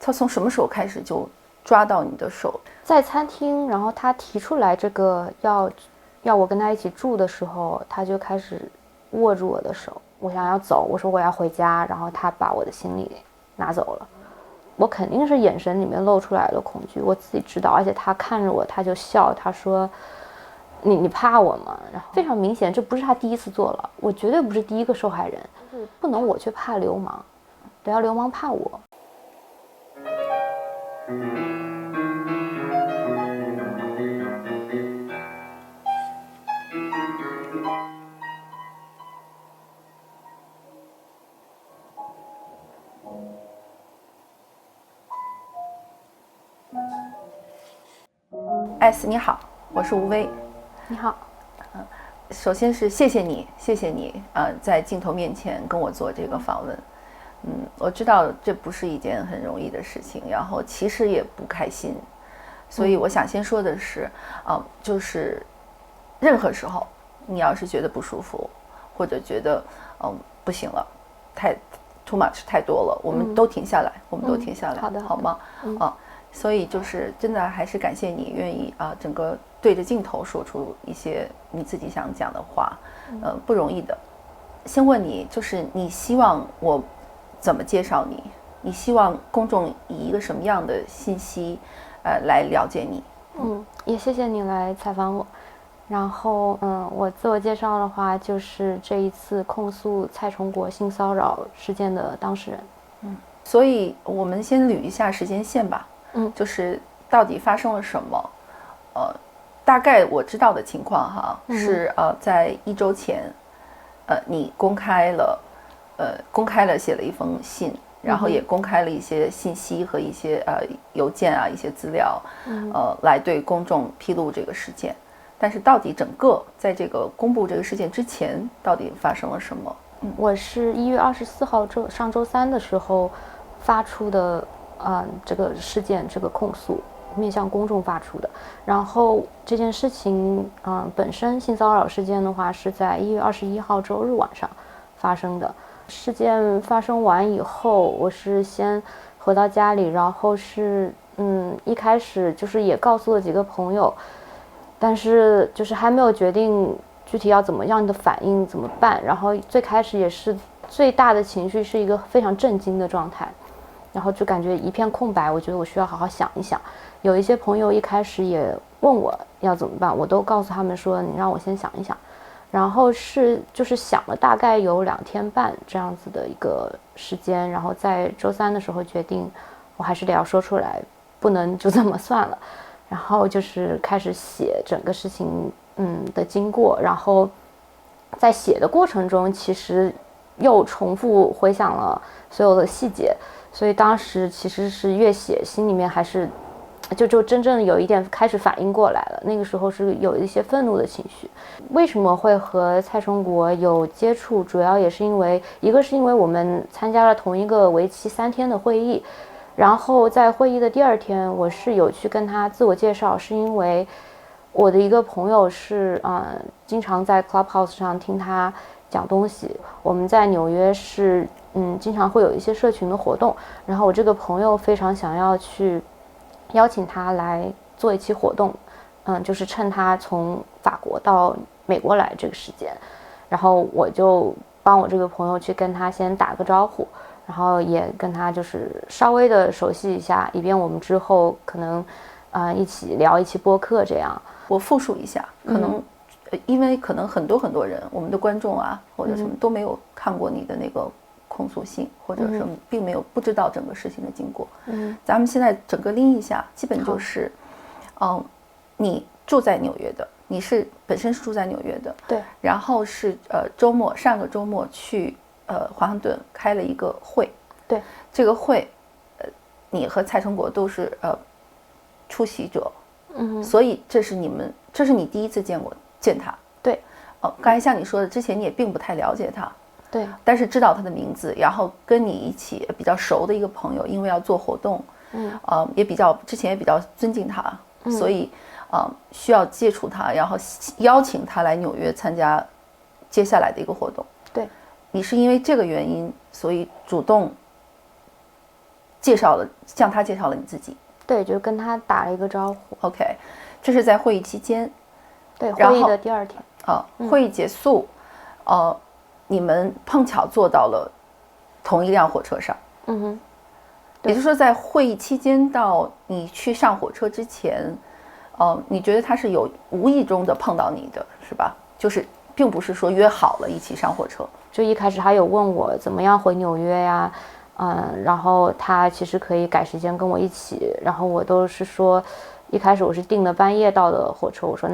他从什么时候开始就抓到你的手？在餐厅，然后他提出来这个要我跟他一起住的时候，他就开始握住我的手。我想要走，我说我要回家，然后他把我的行李拿走了。我肯定是眼神里面露出来了恐惧，我自己知道。而且他看着我，他就笑，他说：“你怕我吗？”然后非常明显，这不是他第一次做了，我绝对不是第一个受害人。就是不能我去怕流氓，得要流氓怕我。S，你好，我是吴薇。你好。首先是谢谢你，在镜头面前跟我做这个访问。我知道这不是一件很容易的事情，然后其实也不开心，所以我想先说的是，就是任何时候你要是觉得不舒服，或者觉得不行了，too much 太多了，我们都停下来，好的，好吗？所以就是真的还是感谢你愿意整个对着镜头说出一些你自己想讲的话，不容易的。先问你，就是你希望我怎么介绍你？你希望公众以一个什么样的信息来了解你？也谢谢你来采访我。然后我自我介绍的话，就是这一次控诉蔡崇国性骚扰事件的当事人。所以我们先捋一下时间线吧。就是到底发生了什么？大概我知道的情况哈，是在1周前，你公开了写了一封信，然后也公开了一些信息和一些邮件一些资料，来对公众披露这个事件。但是到底整个在这个公布这个事件之前，到底发生了什么？我是1月24号上周三的时候发出的。这个事件，这个控诉面向公众发出的。然后这件事情，本身性骚扰事件的话，是在1月21号周日晚上发生的。事件发生完以后，我是先回到家里，然后是一开始就是也告诉了几个朋友，但是就是还没有决定具体要怎么样的反应怎么办。然后最开始也是最大的情绪是一个非常震惊的状态。然后就感觉一片空白，我觉得我需要好好想一想。有一些朋友一开始也问我要怎么办，我都告诉他们说你让我先想一想。然后就是想了大概有2天半这样子的一个时间，然后在周三的时候决定我还是得要说出来，不能就这么算了。然后就是开始写整个事情的经过，然后在写的过程中其实又重复回想了所有的细节。所以当时其实是越写心里面还是就真正有一点开始反应过来了。那个时候是有一些愤怒的情绪。为什么会和蔡崇国有接触，主要也是因为一个是因为我们参加了同一个为期3天的会议，然后在会议的第2天我是有去跟他自我介绍，是因为我的一个朋友是经常在 Clubhouse 上听他讲东西。我们在纽约是经常会有一些社群的活动，然后我这个朋友非常想要去邀请他来做一期活动，就是趁他从法国到美国来这个时间，然后我就帮我这个朋友去跟他先打个招呼，然后也跟他就是稍微的熟悉一下，以便我们之后可能一起聊一期播客这样。我复述一下，可能因为可能很多人，我们的观众或者什么都没有看过你的那个控诉信，或者是并没有不知道整个事情的经过。咱们现在整个拎一下，基本就是，你住在纽约的，你是本身是住在纽约的，对。然后是上个周末去华盛顿开了一个会，对。这个会，你和蔡崇国都是出席者，所以这是你第一次见他。对。刚才像你说的，之前你也并不太了解他。对，但是知道他的名字，然后跟你一起比较熟的一个朋友，因为要做活动，之前也比较尊敬他，所以需要接触他，然后邀请他来纽约参加接下来的一个活动。对，你是因为这个原因，所以主动向他介绍了你自己。对，就跟他打了一个招呼。OK， 这是在会议期间。对，会议的第2天。会议结束，你们碰巧坐到了同一辆火车上。也就是说，在会议期间到你去上火车之前，你觉得他是有无意中的碰到你的，是吧？就是并不是说约好了一起上火车。就一开始他有问我怎么样回纽约呀，然后他其实可以改时间跟我一起，然后我都是说，一开始我是订的半夜到的火车，我说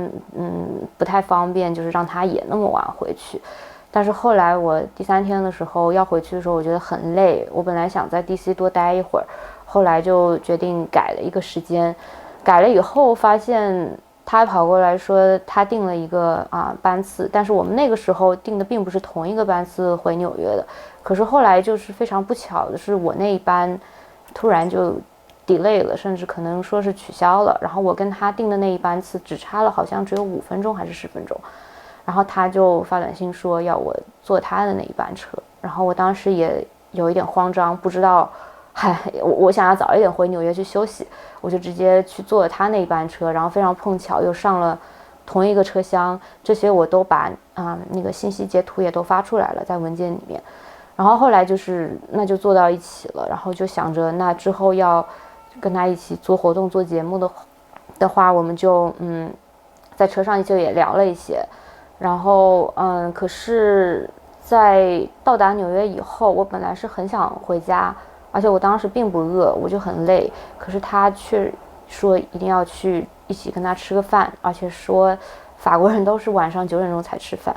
不太方便，就是让他也那么晚回去。但是后来我第3天的时候要回去的时候，我觉得很累，我本来想在 DC 多待一会儿，后来就决定改了一个时间。改了以后发现他跑过来说他订了一个班次，但是我们那个时候订的并不是同一个班次回纽约的。可是后来就是非常不巧的是，我那一班突然就 delay 了，甚至可能说是取消了，然后我跟他订的那一班次只差了好像只有5分钟还是10分钟，然后他就发短信说要我坐他的那一班车，然后我当时也有一点慌张，不知道，我想要早一点回纽约去休息，我就直接去坐了他那一班车，然后非常碰巧又上了同一个车厢，这些我都把那个信息截图也都发出来了，在文件里面。然后后来就是那就坐到一起了，然后就想着那之后要跟他一起做活动做节目的话，我们就在车上就也聊了一些。然后可是在到达纽约以后，我本来是很想回家，而且我当时并不饿，我就很累，可是他却说一定要去一起跟他吃个饭，而且说法国人都是晚上9点钟才吃饭。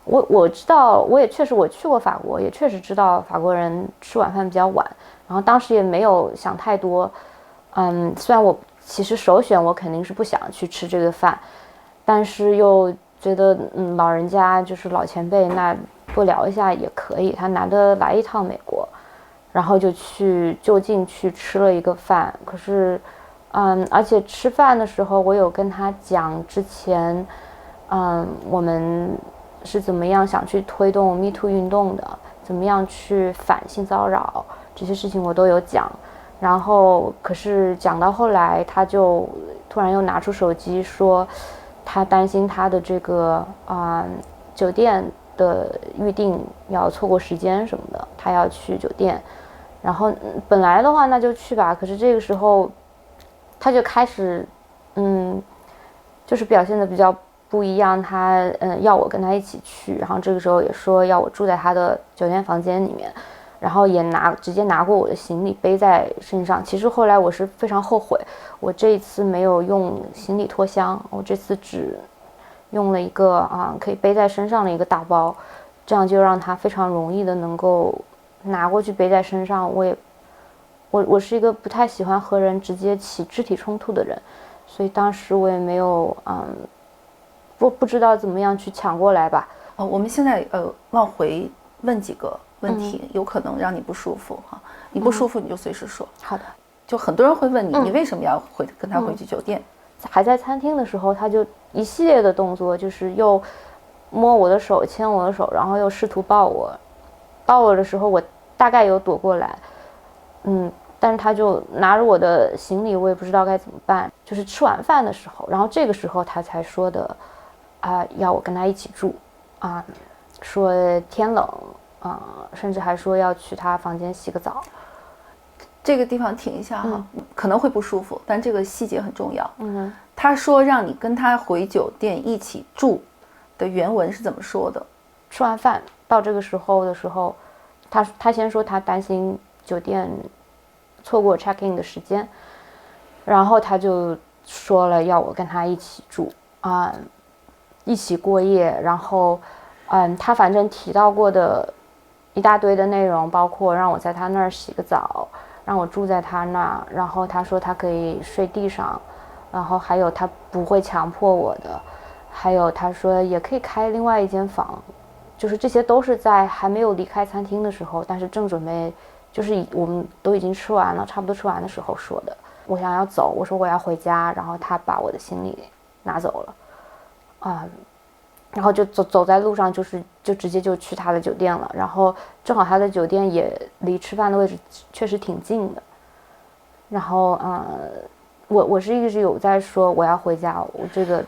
我知道，我也确实我去过法国，也确实知道法国人吃晚饭比较晚，然后当时也没有想太多。虽然我其实首选我肯定是不想去吃这个饭，但是又觉得老人家就是老前辈，那多聊一下也可以。他难得来一趟美国，然后就去就近去吃了一个饭。可是而且吃饭的时候我有跟他讲之前我们是怎么样想去推动 Me Too 运动的，怎么样去反性骚扰，这些事情我都有讲。然后可是讲到后来，他就突然又拿出手机说他担心他的这个酒店的预定要错过时间什么的，他要去酒店。然后本来的话那就去吧，可是这个时候他就开始就是表现的比较不一样，他要我跟他一起去，然后这个时候也说要我住在他的酒店房间里面，然后也直接拿过我的行李背在身上。其实后来我是非常后悔，我这一次没有用行李拖箱，我这次只用了一个可以背在身上的一个大包，这样就让他非常容易的能够拿过去背在身上。我是一个不太喜欢和人直接起肢体冲突的人，所以当时我也没有不知道怎么样去抢过来吧。我们现在往回问几个问题，有可能让你不舒服哈。你不舒服你就随时说。好的。就很多人会问你，你为什么要跟他回去酒店？还在餐厅的时候，他就一系列的动作，就是又摸我的手，牵我的手，然后又试图抱我。抱我的时候，我大概有躲过来，但是他就拿着我的行李，我也不知道该怎么办。就是吃晚饭的时候，然后这个时候他才说的，要我跟他一起住，说天冷，甚至还说要去他房间洗个澡。这个地方停一下哈，可能会不舒服，但这个细节很重要。他说让你跟他回酒店一起住的原文是怎么说的？吃完饭到这个时候的时候，他先说他担心酒店错过 check in 的时间，然后他就说了要我跟他一起住一起过夜。然后他反正提到过的一大堆的内容，包括让我在他那儿洗个澡，让我住在他那儿，然后他说他可以睡地上，然后还有他不会强迫我的，还有他说也可以开另外一间房。就是这些都是在还没有离开餐厅的时候，但是正准备就是我们都已经吃完了，差不多吃完的时候说的。我想要走，我说我要回家，然后他把我的行李拿走了然后就走在路上，就直接就去他的酒店了。然后正好他的酒店也离吃饭的位置确实挺近的，然后我是一直有在说我要回家，我这个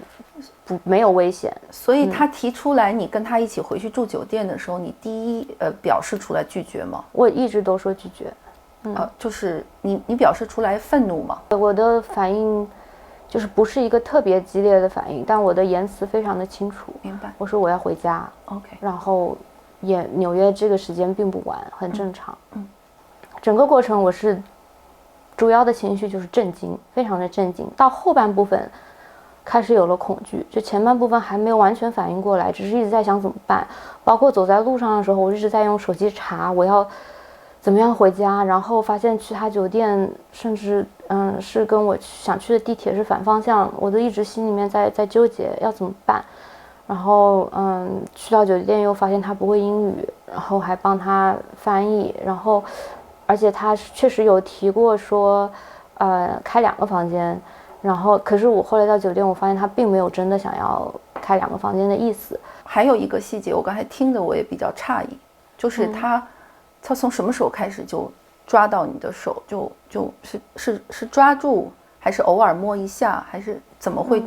没有危险。所以他提出来你跟他一起回去住酒店的时候，你第一表示出来拒绝吗？我一直都说拒绝。就是你表示出来愤怒吗？我的反应就是不是一个特别激烈的反应，但我的言辞非常的清楚。明白。我说我要回家。OK。然后纽约这个时间并不晚，很正常。整个过程我是主要的情绪就是震惊，非常的震惊。到后半部分开始有了恐惧，就前半部分还没有完全反应过来，只是一直在想怎么办。包括走在路上的时候，我一直在用手机查我要怎么样回家，然后发现其他酒店甚至是跟我想去的地铁是反方向，我都一直心里面在纠结要怎么办。然后去到酒店又发现他不会英语，然后还帮他翻译，然后而且他确实有提过说开2个房间，然后可是我后来到酒店我发现他并没有真的想要开2个房间的意思。还有一个细节我刚才听的我也比较诧异，就是他从什么时候开始就抓到你的手，就是抓住，还是偶尔摸一下，还是怎么会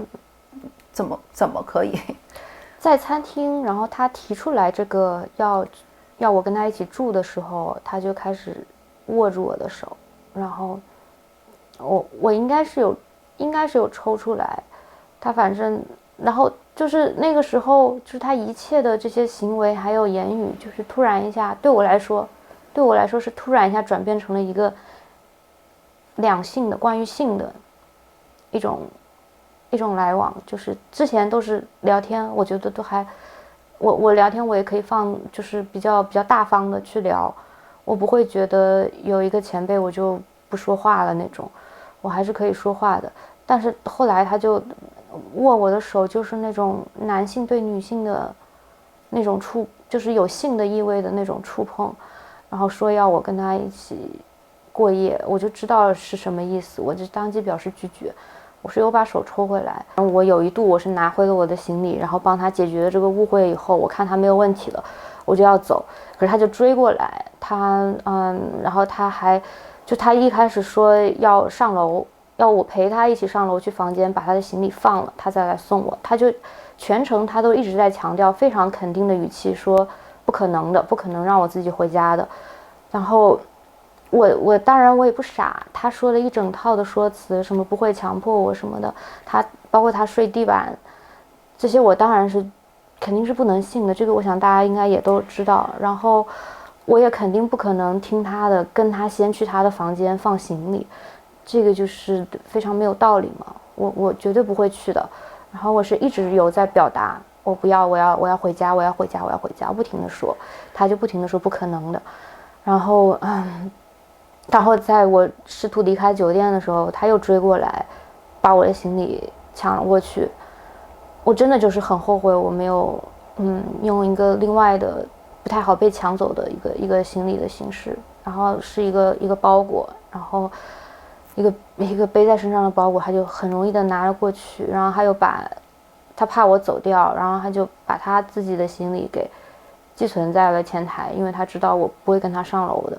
怎么可以？在餐厅，然后他提出来这个要我跟他一起住的时候，他就开始握住我的手，然后我应该是有抽出来，他反正然后就是那个时候，就是他一切的这些行为还有言语，就是突然一下对我来说是突然一下转变成了一个两性的关于性的一种来往，就是之前都是聊天，我觉得都还我聊天我也可以就是比较大方的去聊，我不会觉得有一个前辈我就不说话了那种，我还是可以说话的。但是后来他就握我的手，就是那种男性对女性的那种就是有性的意味的那种触碰，然后说要我跟他一起过夜，我就知道是什么意思，我就当即表示拒绝。我是有把手抽回来，我有一度我是拿回了我的行李，然后帮他解决了这个误会以后，我看他没有问题了，我就要走，可是他就追过来，然后他一开始说要上楼，要我陪他一起上楼去房间把他的行李放了，他再来送我，他就全程他都一直在强调非常肯定的语气说不可能的，不可能让我自己回家的，然后。我当然我也不傻，他说了一整套的说辞，什么不会强迫我什么的，包括他睡地板，这些我当然是肯定是不能信的，这个我想大家应该也都知道。然后我也肯定不可能听他的，跟他先去他的房间放行李，这个就是非常没有道理嘛，我绝对不会去的。然后我是一直有在表达，我不要，我要回家，我要回家，我要回家，不停的说，他就不停的说不可能的，然后在我试图离开酒店的时候，他又追过来，把我的行李抢了过去。我真的就是很后悔，我没有用一个另外的不太好被抢走的一个行李的形式，然后是一个包裹，然后一个背在身上的包裹，他就很容易的拿了过去，然后他怕我走掉，然后他就把他自己的行李给寄存在了前台，因为他知道我不会跟他上楼的。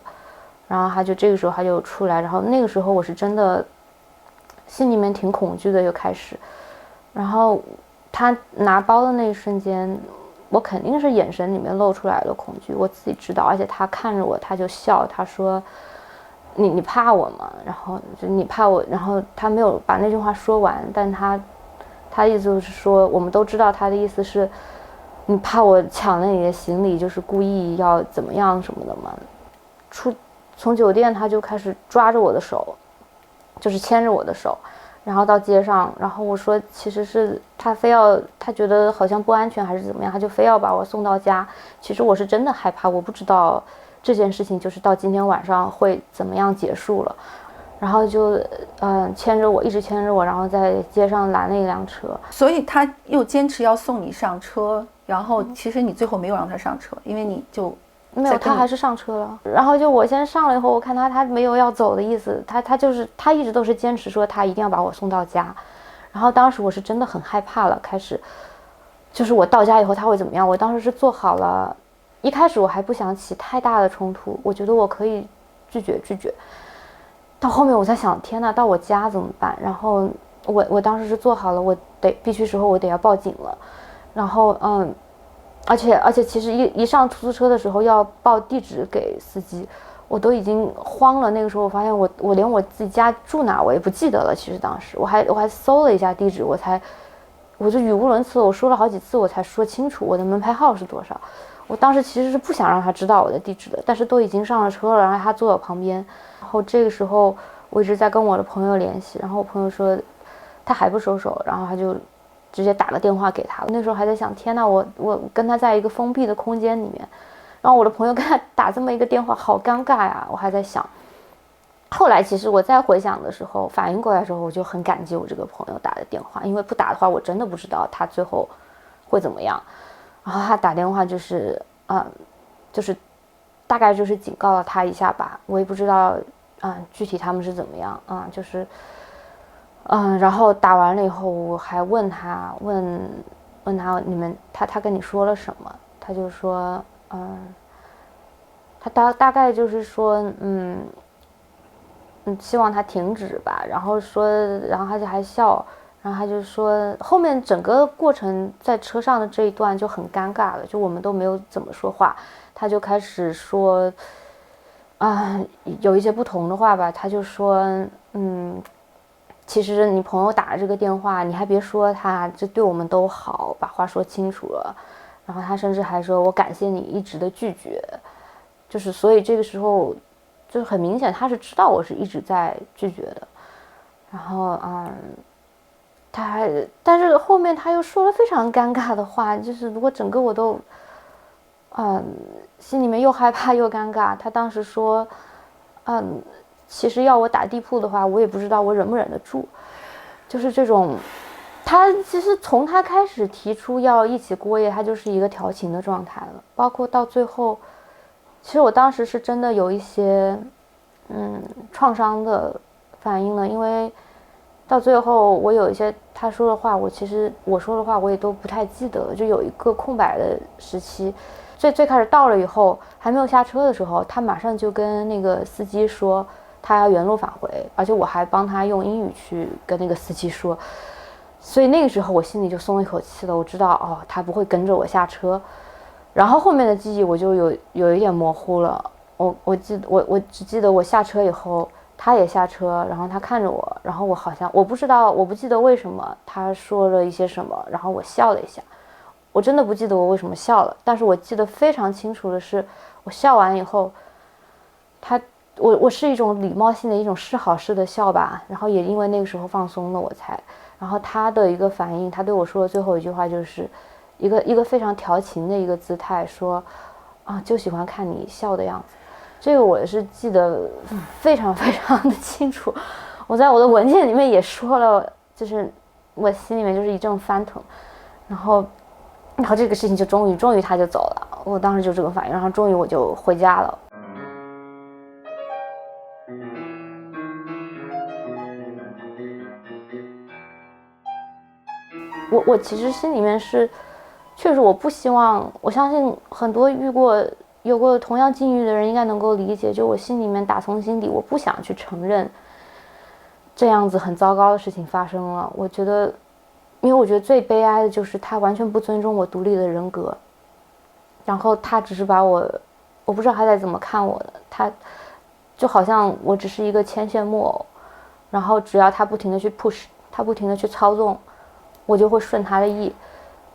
然后这个时候他就出来，然后那个时候我是真的心里面挺恐惧的，又开始。然后他拿包的那一瞬间，我肯定是眼神里面露出来了恐惧，我自己知道。而且他看着我，他就笑，他说：“你怕我吗？”然后就你怕我，然后他没有把那句话说完，但他意思就是说，我们都知道他的意思是，你怕我抢了你的行李，就是故意要怎么样什么的嘛。从酒店他就开始抓着我的手，就是牵着我的手，然后到街上，然后我说其实是他觉得好像不安全还是怎么样，他就非要把我送到家。其实我是真的害怕，我不知道这件事情就是到今天晚上会怎么样结束了。然后就牵着我，一直牵着我，然后在街上拦了一辆车。所以他又坚持要送你上车，然后其实你最后没有让他上车，因为你就没有，他还是上车了。然后就我先上了以后，我看他没有要走的意思，他一直都是坚持说他一定要把我送到家。然后当时我是真的很害怕了，开始就是我到家以后他会怎么样，我当时是做好了。一开始我还不想起太大的冲突，我觉得我可以拒绝，到后面我在想，天呐，到我家怎么办？然后我当时是做好了，我必须时候我得要报警了。然后而且其实一上出租车的时候要报地址给司机，我都已经慌了。那个时候我发现我连我自己家住哪我也不记得了。其实当时我还搜了一下地址，我就语无伦次，我说了好几次我才说清楚我的门牌号是多少。我当时其实是不想让他知道我的地址的，但是都已经上了车了，然后他坐我旁边。然后这个时候我一直在跟我的朋友联系，然后我朋友说他还不收手，然后他就直接打个电话给他。那时候还在想，天哪，我跟他在一个封闭的空间里面，然后我的朋友跟他打这么一个电话，好尴尬呀！我还在想。后来其实我再回想的时候，反应过来的时候，我就很感激我这个朋友打的电话，因为不打的话，我真的不知道他最后会怎么样。然后他打电话就是就是大概就是警告了他一下吧，我也不知道具体他们是怎么样就是然后打完了以后，我还问他他跟你说了什么？他就说他大概就是说希望他停止吧，然后他就还笑。然后他就说，后面整个过程在车上的这一段就很尴尬了，就我们都没有怎么说话。他就开始说，有一些不同的话吧。他就说，其实你朋友打的这个电话，你还别说他，这对我们都好，把话说清楚了。然后他甚至还说，我感谢你一直的拒绝，就是所以这个时候，就很明显他是知道我是一直在拒绝的。然后但是后面他又说了非常尴尬的话，就是如果整个我都，心里面又害怕又尴尬。他当时说，其实要我打地铺的话，我也不知道我忍不忍得住，就是这种。他其实从他开始提出要一起过夜，他就是一个调情的状态了，包括到最后，其实我当时是真的有一些，创伤的反应了，因为。到最后，我有一些他说的话，其实我说的话我也都不太记得了，就有一个空白的时期。最开始到了以后，还没有下车的时候，他马上就跟那个司机说他要原路返回，而且我还帮他用英语去跟那个司机说，所以那个时候我心里就松了一口气了，我知道他不会跟着我下车。然后后面的记忆我就有一点模糊了，我只记得我下车以后。他也下车，然后他看着我，然后我不记得为什么他说了一些什么，然后我笑了一下。我真的不记得我为什么笑了，但是我记得非常清楚的是，我笑完以后，我是一种礼貌性的一种示好式的笑吧，然后也因为那个时候放松了，然后他的一个反应，他对我说的最后一句话就是一个非常调情的一个姿态，说就喜欢看你笑的样子。这个我是记得非常非常的清楚，我在我的文件里面也说了，就是我心里面就是一阵翻腾，然后这个事情就终于他就走了，我当时就这个反应，然后终于我就回家了。我其实心里面是，确实我不希望，我相信很多有过同样境遇的人应该能够理解，就我心里面打从心底我不想去承认这样子很糟糕的事情发生了。我觉得，因为我觉得最悲哀的就是他完全不尊重我独立的人格，然后他只是把我不知道他在怎么看我的，他就好像我只是一个牵线木偶，然后只要他不停的去 push， 他不停的去操纵，我就会顺他的意。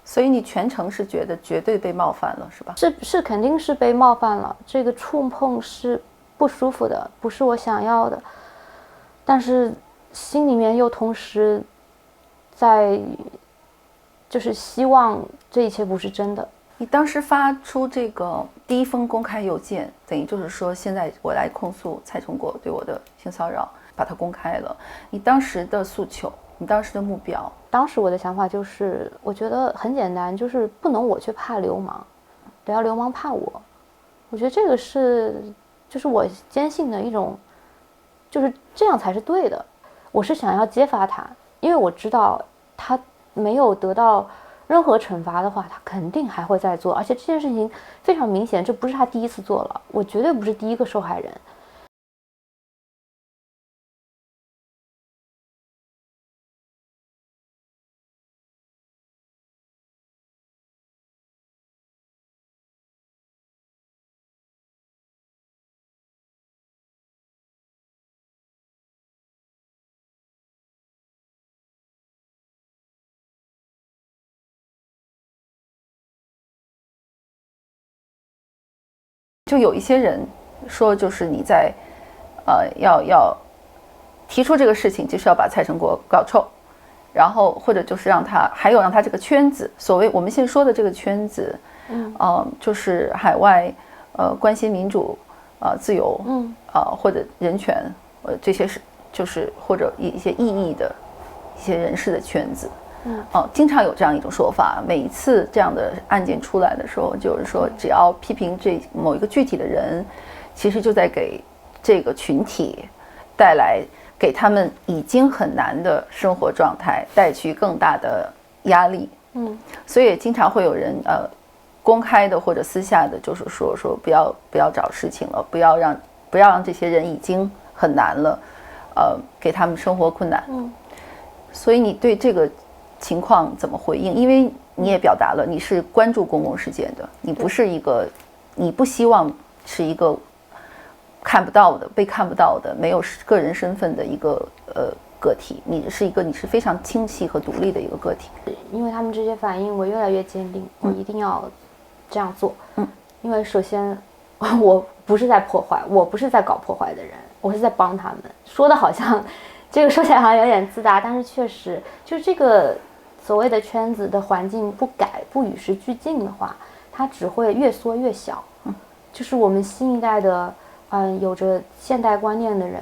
所以你全程是觉得绝对被冒犯了，是吧？是肯定是被冒犯了，这个触碰是不舒服的，不是我想要的，但是心里面又同时在就是希望这一切不是真的。你当时发出这个第一封公开邮件，等于就是说现在我来控诉蔡崇国对我的性骚扰，把它公开了。你当时的诉求，你当时的目标？当时我的想法就是，我觉得很简单，就是不能我去怕流氓，得要流氓怕我。我觉得这个就是我坚信的一种，就是这样才是对的。我是想要揭发他，因为我知道他没有得到任何惩罚的话，他肯定还会再做，而且这件事情非常明显，这不是他第一次做了，我绝对不是第一个受害人。就有一些人说，就是你在要提出这个事情，就是要把蔡成国搞臭，然后或者就是让他这个圈子，所谓我们现在说的这个圈子，就是海外关心民主自由，或者人权，这些是就是或者一些异议的一些人士的圈子。经常有这样一种说法，每一次这样的案件出来的时候，就是说只要批评这某一个具体的人，其实就在给这个群体带来给他们已经很难的生活状态带去更大的压力。所以经常会有人公开的或者私下的，就是说不要找事情了，不要让这些人已经很难了，给他们生活困难。所以你对这个情况怎么回应？因为你也表达了你是关注公共事件的，你不是一个，你不希望是一个看不到的、被看不到的、没有个人身份的一个个体，你是非常清晰和独立的一个个体。因为他们这些反应，我越来越坚定，我一定要这样做。因为首先我不是在破坏，我不是在搞破坏的人，我是在帮他们。说的好像这个说起来好像有点自大，但是确实就这个所谓的圈子的环境不改、不与时俱进的话，它只会越缩越小。就是我们新一代的有着现代观念的人，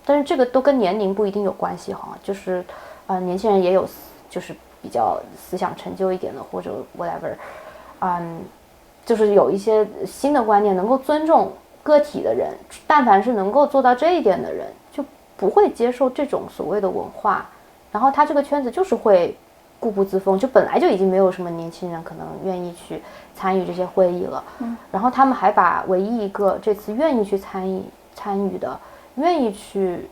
但是这个都跟年龄不一定有关系哈，就是年轻人也有就是比较思想陈旧一点的或者 whatever，就是有一些新的观念能够尊重个体的人，但凡是能够做到这一点的人，就不会接受这种所谓的文化，然后他这个圈子就是会固步自封，就本来就已经没有什么年轻人可能愿意去参与这些会议了，然后他们还把唯一一个这次愿意去参与的、愿意去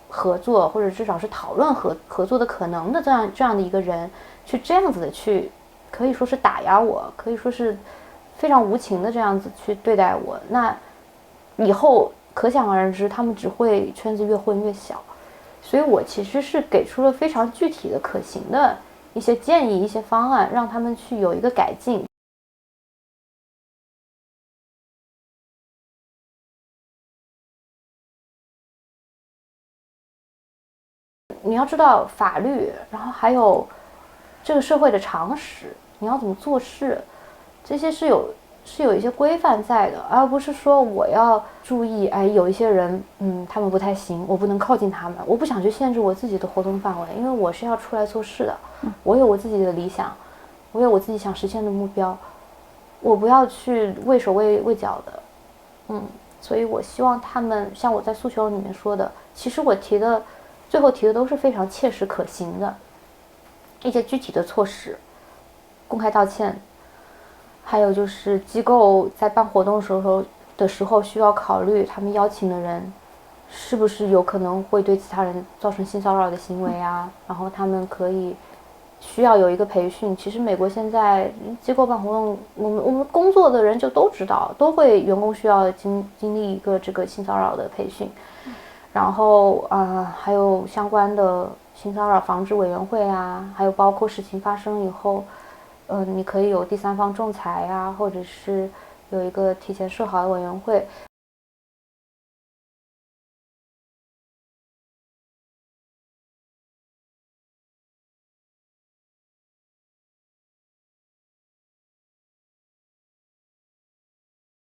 合作或者至少是讨论合作的可能的这样的一个人，去这样子的去，可以说是打压我，可以说是非常无情的这样子去对待我，那以后可想而知，他们只会圈子越混越小。所以我其实是给出了非常具体的可行的一些建议、一些方案，让他们去有一个改进。你要知道法律，然后还有这个社会的常识，你要怎么做事，这些是有一些规范在的，而不是说我要注意，有一些人，他们不太行，我不能靠近他们，我不想去限制我自己的活动范围，因为我是要出来做事的，我有我自己的理想，我有我自己想实现的目标，我不要去畏手畏脚的，所以我希望他们像我在诉求里面说的，其实我最后提的都是非常切实可行的一些具体的措施，公开道歉。还有就是机构在办活动的时候需要考虑他们邀请的人是不是有可能会对其他人造成性骚扰的行为啊，然后他们需要有一个培训。其实美国现在机构办活动，我们工作的人就都知道，都会员工需要经历一个这个性骚扰的培训，然后还有相关的性骚扰防治委员会啊，还有包括事情发生以后你可以有第三方仲裁啊，或者是有一个提前设好的委员会。